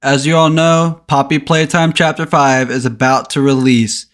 As you all know, Poppy Playtime Chapter 5 is about to release.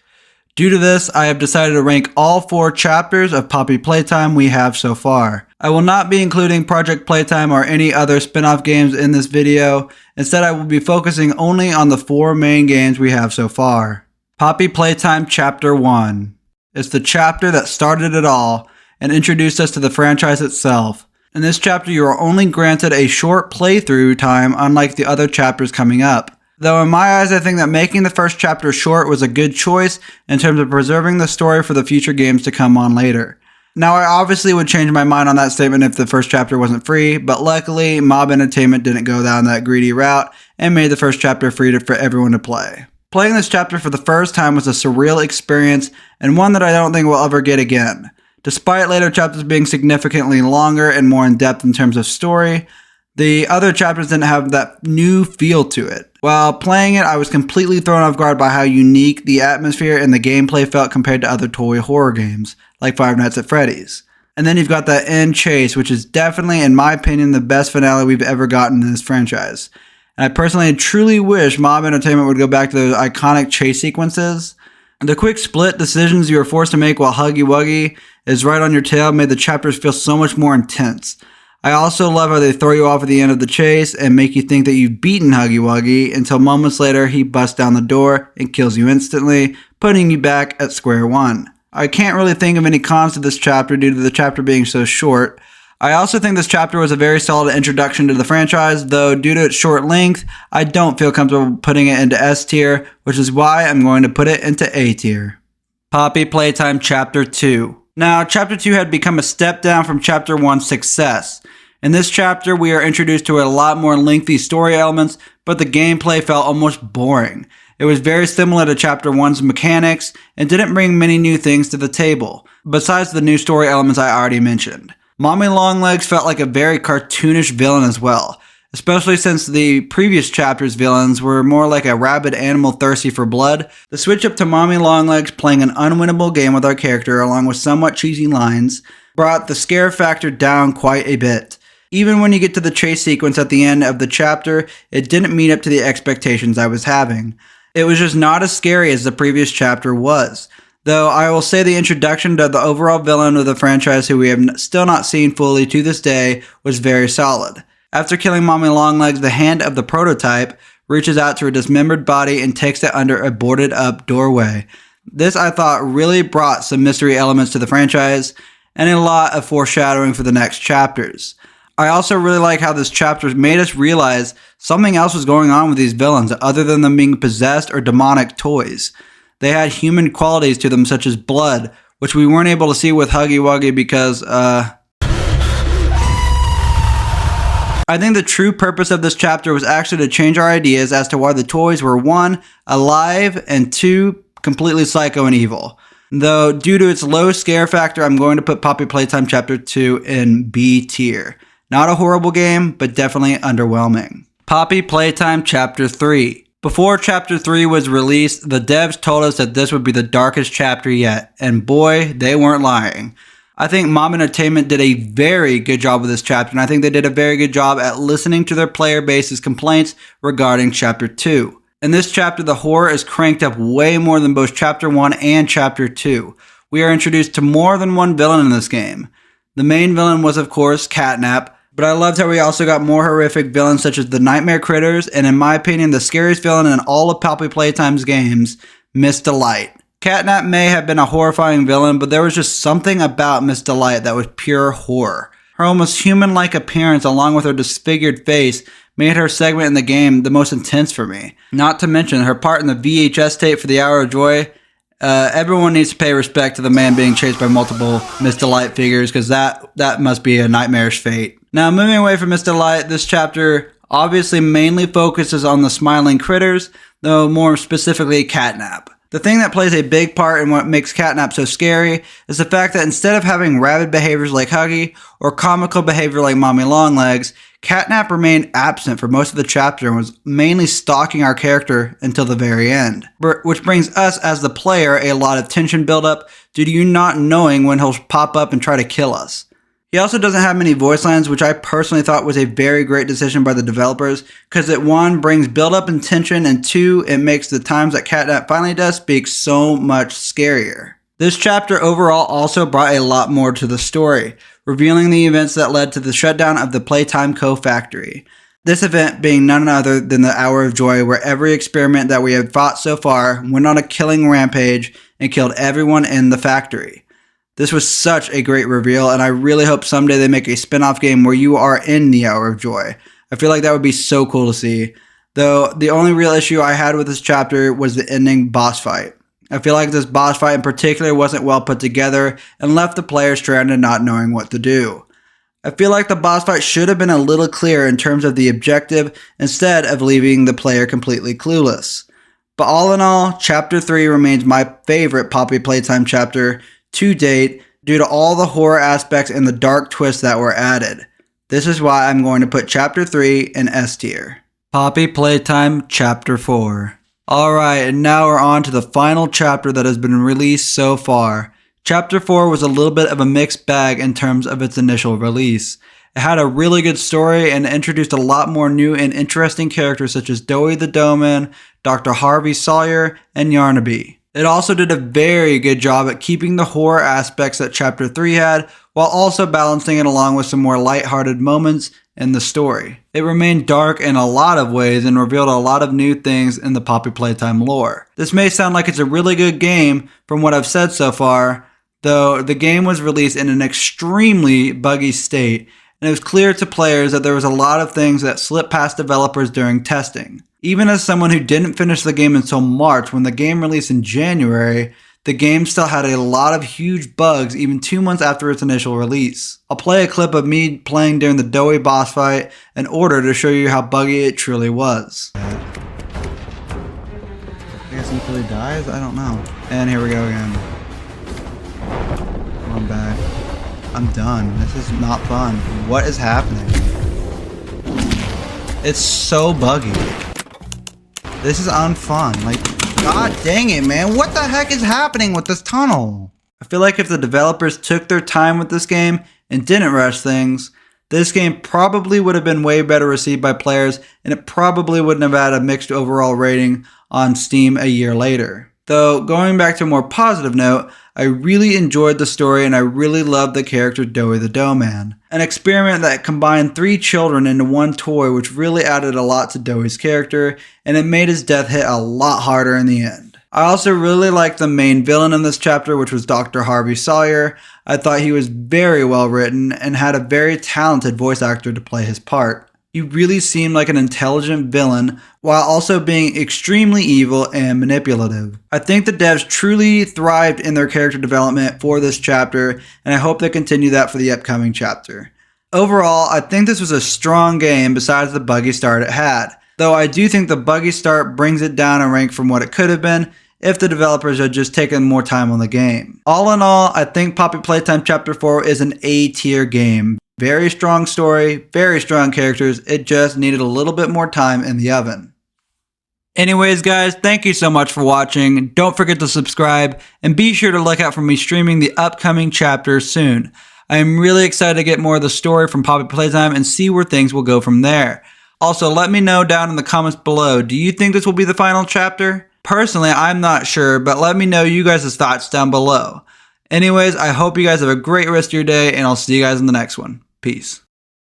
Due to this, I have decided to rank all 4 chapters of Poppy Playtime we have so far. I will not be including Project Playtime or any other spin-off games in this video. Instead, I will be focusing only on the 4 main games we have so far. Poppy Playtime Chapter 1. It's the chapter that started it all and introduced us to the franchise itself. In this chapter, you are only granted a short playthrough time, unlike the other chapters coming up. Though in my eyes, I think that making the first chapter short was a good choice in terms of preserving the story for the future games to come on later. Now, I obviously would change my mind on that statement if the first chapter wasn't free, but luckily, Mob Entertainment didn't go down that greedy route and made the first chapter free for everyone to play. Playing this chapter for the first time was a surreal experience and one that I don't think we'll ever get again. Despite later chapters being significantly longer and more in-depth in terms of story, the other chapters didn't have that new feel to it. While playing it, I was completely thrown off guard by how unique the atmosphere and the gameplay felt compared to other toy horror games, like Five Nights at Freddy's. And then you've got that end chase, which is definitely, in my opinion, the best finale we've ever gotten in this franchise. And I personally truly wish Mob Entertainment would go back to those iconic chase sequences. The quick split decisions you were forced to make while Huggy Wuggy is right on your tail made the chapters feel so much more intense. I also love how they throw you off at the end of the chase and make you think that you've beaten Huggy Wuggy until moments later he busts down the door and kills you instantly, putting you back at square one. I can't really think of any cons to this chapter due to the chapter being so short. I also think this chapter was a very solid introduction to the franchise, though due to its short length, I don't feel comfortable putting it into S tier, which is why I'm going to put it into A tier. Poppy Playtime Chapter 2. Now, Chapter 2 had become a step down from Chapter 1's success. In this chapter, we are introduced to a lot more lengthy story elements, but the gameplay felt almost boring. It was very similar to Chapter 1's mechanics and didn't bring many new things to the table, besides the new story elements I already mentioned. Mommy Longlegs felt like a very cartoonish villain as well, especially since the previous chapter's villains were more like a rabid animal thirsty for blood. The switch up to Mommy Longlegs playing an unwinnable game with our character along with somewhat cheesy lines brought the scare factor down quite a bit. Even when you get to the chase sequence at the end of the chapter, it didn't meet up to the expectations I was having. It was just not as scary as the previous chapter was. Though I will say the introduction to the overall villain of the franchise, who we have still not seen fully to this day, was very solid. After killing Mommy Longlegs, the hand of the prototype reaches out to her dismembered body and takes it under a boarded up doorway. This, I thought, really brought some mystery elements to the franchise and a lot of foreshadowing for the next chapters. I also really like how this chapter made us realize something else was going on with these villains other than them being possessed or demonic toys. They had human qualities to them, such as blood, which we weren't able to see with Huggy Wuggy because, I think the true purpose of this chapter was actually to change our ideas as to why the toys were 1, alive, and 2, completely psycho and evil. Though, due to its low scare factor, I'm going to put Poppy Playtime Chapter 2 in B tier. Not a horrible game, but definitely underwhelming. Poppy Playtime Chapter 3. Before Chapter 3 was released, the devs told us that this would be the darkest chapter yet, and boy, they weren't lying. I think Mob Entertainment did a very good job with this chapter, and I think they did a very good job at listening to their player base's complaints regarding Chapter 2. In this chapter, the horror is cranked up way more than both Chapter 1 and Chapter 2. We are introduced to more than one villain in this game. The main villain was, of course, Catnap, but I loved how we also got more horrific villains such as the Nightmare Critters, and in my opinion, the scariest villain in all of Poppy Playtime's games, Miss Delight. Catnap may have been a horrifying villain, but there was just something about Miss Delight that was pure horror. Her almost human-like appearance, along with her disfigured face, made her segment in the game the most intense for me. Not to mention her part in the VHS tape for the Hour of Joy. Everyone needs to pay respect to the man being chased by multiple Miss Delight figures, because that must be a nightmarish fate. Now, moving away from Miss Delight, this chapter obviously mainly focuses on the smiling critters, though more specifically Catnap. The thing that plays a big part in what makes Catnap so scary is the fact that instead of having rabid behaviors like Huggy or comical behavior like Mommy Longlegs, Catnap remained absent for most of the chapter and was mainly stalking our character until the very end. Which brings us as the player a lot of tension buildup due to you not knowing when he'll pop up and try to kill us. He also doesn't have many voice lines, which I personally thought was a very great decision by the developers, because it 1, brings build up and tension, and 2, it makes the times that Catnap finally does speak so much scarier. This chapter overall also brought a lot more to the story, revealing the events that led to the shutdown of the Playtime Co-Factory. This event being none other than the Hour of Joy, where every experiment that we have fought so far went on a killing rampage and killed everyone in the factory. This was such a great reveal, and I really hope someday they make a spin-off game where you are in the Hour of Joy. I feel like that would be so cool to see. Though, the only real issue I had with this chapter was the ending boss fight. I feel like this boss fight in particular wasn't well put together and left the player stranded not knowing what to do. I feel like the boss fight should have been a little clearer in terms of the objective instead of leaving the player completely clueless. But all in all, Chapter 3 remains my favorite Poppy Playtime chapter to date due to all the horror aspects and the dark twists that were added. This is why I'm going to put Chapter 3 in S tier. Poppy Playtime Chapter 4. Alright, and now we're on to the final chapter that has been released so far. Chapter 4 was a little bit of a mixed bag in terms of its initial release. It had a really good story and introduced a lot more new and interesting characters such as Doughy the Doughman, Dr. Harvey Sawyer, and Yarnaby. It also did a very good job at keeping the horror aspects that Chapter 3 had, while also balancing it along with some more lighthearted moments in the story. It remained dark in a lot of ways and revealed a lot of new things in the Poppy Playtime lore. This may sound like it's a really good game from what I've said so far, though the game was released in an extremely buggy state, and it was clear to players that there was a lot of things that slipped past developers during testing. Even as someone who didn't finish the game until March, when the game released in January, the game still had a lot of huge bugs even 2 months after its initial release. I'll play a clip of me playing during the Doughy boss fight in order to show you how buggy it truly was. I guess until he dies? I don't know. And here we go again. I'm back. I'm done. This is not fun. What is happening? It's so buggy. This is unfun. Like, god dang it, man. What the heck is happening with this tunnel? I feel like if the developers took their time with this game and didn't rush things, this game probably would have been way better received by players, and it probably wouldn't have had a mixed overall rating on Steam a year later. Though, going back to a more positive note, I really enjoyed the story and I really loved the character Doughy the Doughman. An experiment that combined 3 children into one toy, which really added a lot to Doughy's character, and it made his death hit a lot harder in the end. I also really liked the main villain in this chapter, which was Dr. Harvey Sawyer. I thought he was very well written and had a very talented voice actor to play his part. He really seemed like an intelligent villain while also being extremely evil and manipulative. I think the devs truly thrived in their character development for this chapter, and I hope they continue that for the upcoming chapter. Overall, I think this was a strong game besides the buggy start it had, though I do think the buggy start brings it down a rank from what it could have been if the developers had just taken more time on the game. All in all, I think Poppy Playtime Chapter 4 is an A-tier game. Very strong story, very strong characters, it just needed a little bit more time in the oven. Anyways guys, thank you so much for watching. Don't forget to subscribe, and be sure to look out for me streaming the upcoming chapters soon. I am really excited to get more of the story from Poppy Playtime and see where things will go from there. Also, let me know down in the comments below, do you think this will be the final chapter? Personally, I'm not sure, but let me know you guys' thoughts down below. Anyways, I hope you guys have a great rest of your day, and I'll see you guys in the next one. Peace.